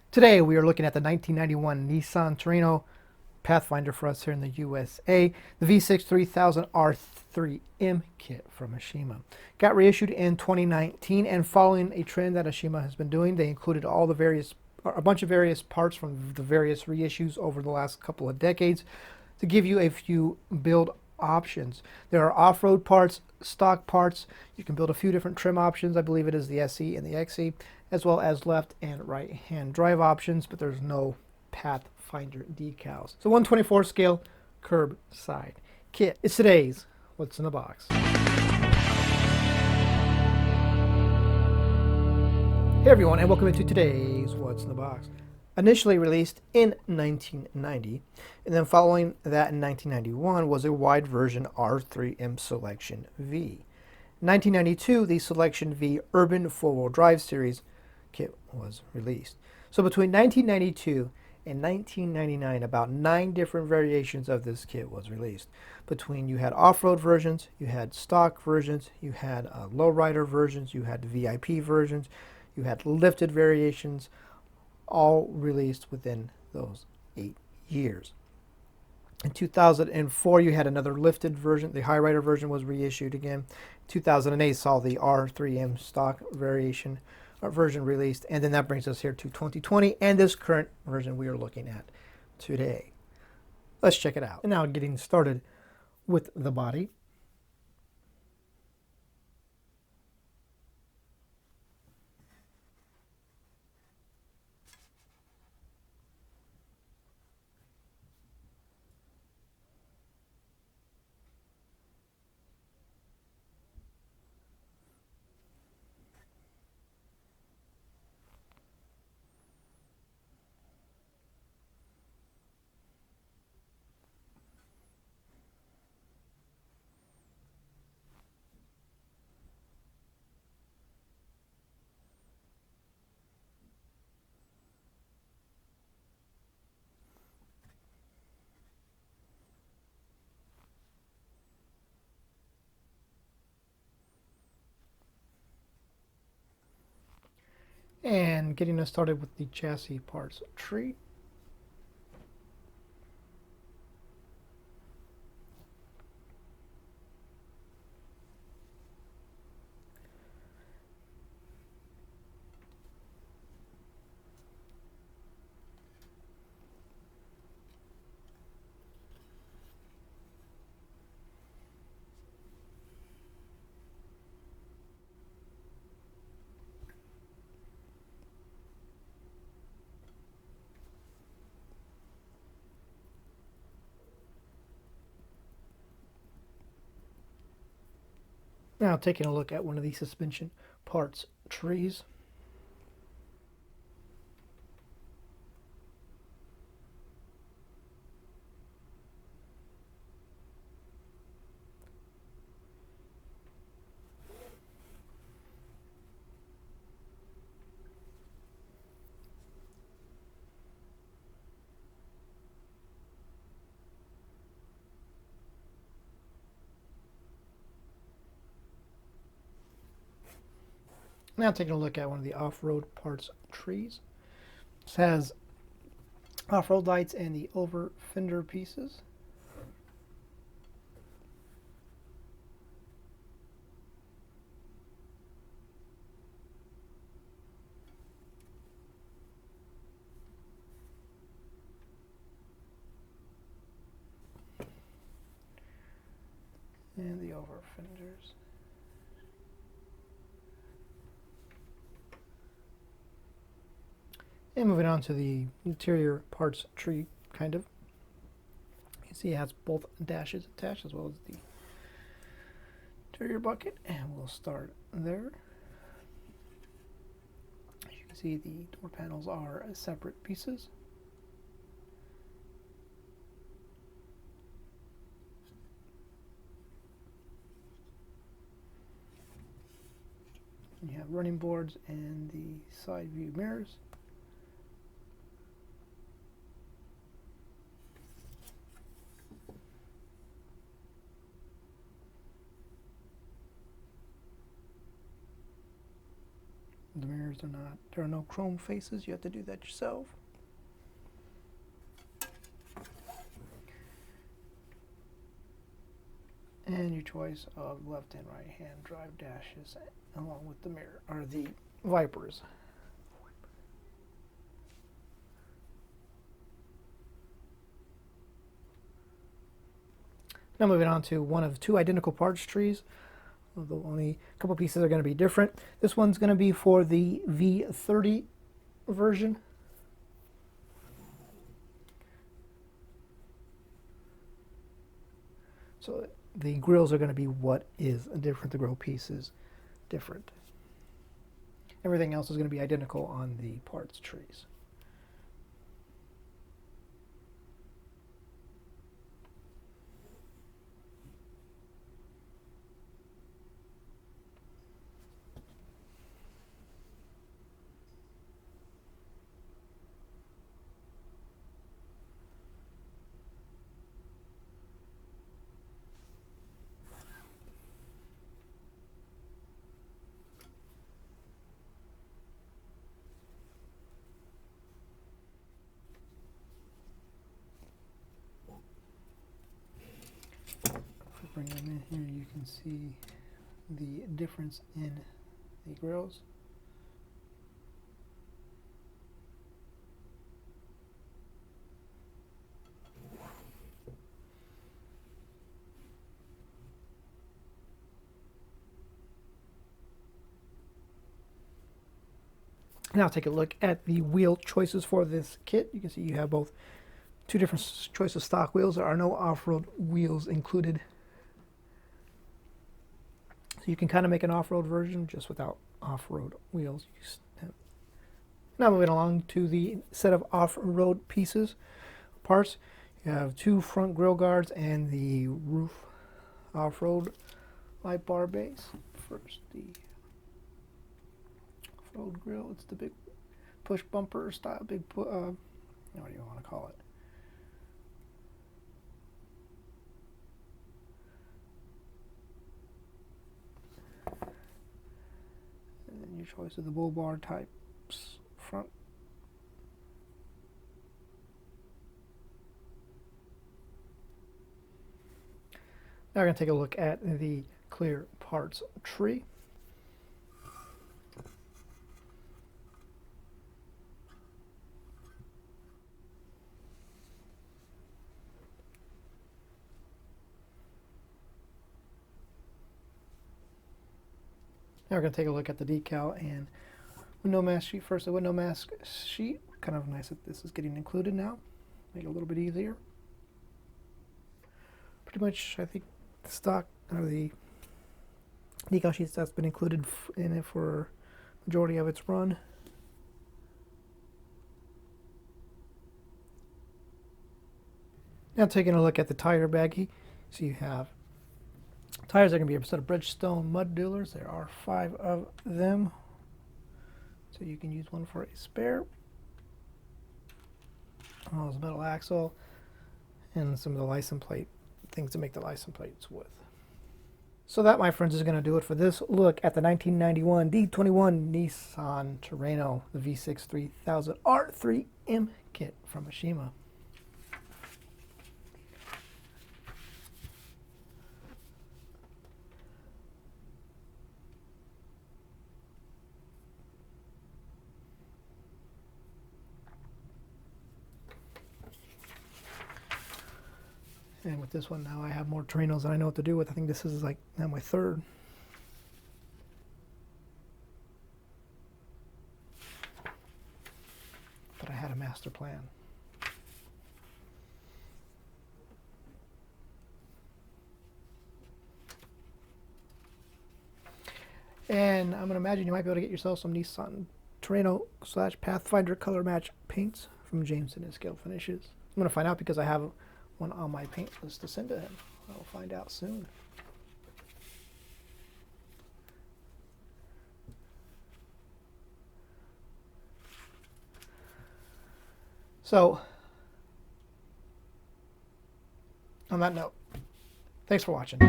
Today we are looking at the 1991 Nissan Terrano Pathfinder for us here in the USA, the V6 3000 R3M kit from Aoshima. Got reissued in 2019, and following a trend that Aoshima has been doing, they included a bunch of various parts from the various reissues over the last couple of decades to give you a few build options. There are off-road parts, stock parts. You can build a few different trim options. I believe it is the SE and the XE, as well as left and right hand drive options, but there's no Pathfinder decals. So 124 scale curbside kit. It's today's What's in the Box. Hey everyone, and welcome into today's What's in the Box. Initially released in 1990, and then following that in 1991 was a wide version R3M Selection V. In 1992, the Selection V Urban 4-Wheel Drive Series kit was released. So between 1992 and 1999, about 9 different variations of this kit was released. You had off-road versions, you had stock versions, you had lowrider versions, you had VIP versions, you had lifted variations, all released within those 8 years. In 2004, you had another lifted version. The high rider version was reissued again. 2008 saw the R3M stock version released, and then that brings us here to 2020 and this current version we are looking at today. Let's check it out. And now getting started with the body. And getting us started with the chassis parts tree. Now taking a look at one of the suspension parts trees. Now taking a look at one of the off-road parts trees. This has off-road lights and the over fender pieces. And the over fenders. And moving on to the interior parts tree, kind of. You see it has both dashes attached as well as the interior bucket. And we'll start there. As you can see, the door panels are separate pieces. You have running boards and the side view mirrors. The mirrors mirrors are not. There are no chrome faces. You have to do that yourself. And your choice of left and right hand drive dashes along with the mirror, or the wipers. Now moving on to one of two identical parts trees. The only couple pieces are going to be different. This one's going to be for the V30 version. So the grills are going to be what is different. The grill piece is different. Everything else is going to be identical on the parts trees. Bring them in here, you can see the difference in the grills. Now take a look at the wheel choices for this kit. You can see you have both two different choices of stock wheels. There are no off-road wheels included. You can kind of make an off-road version just without off-road wheels. Now moving along to the set of off-road pieces, parts. You have two front grill guards and the roof off-road light bar base. First, the off-road grill. It's the big push bumper style, what do you want to call it? Your choice of the bull bar types front. Now we're going to take a look at the clear parts tree. Now we're going to take a look at the decal and window mask sheet. First, the window mask sheet. Kind of nice that this is getting included now. Make it a little bit easier. Pretty much, I think the stock or the decal sheets that's been included in it for majority of its run. Now taking a look at the tire baggie. So you have tires are going to be a set of Bridgestone mud dealers. There are 5 of them. So you can use one for a spare. Oh, there's a metal axle and some of the license plate things to make the license plates with. So that, my friends, is going to do it for this look at the 1991 D21 Nissan Terrano, the V6 3000 R3M kit from Aoshima. And with this one now, I have more Terranos than I know what to do with. I think this is like now my 3rd. But I had a master plan. And I'm going to imagine you might be able to get yourself some Nissan Terrano / Pathfinder color match paints from Jameson and Scalefinishes. I'm going to find out because I have one on my paint list to send to him. I'll find out soon. So, on that note, thanks for watching.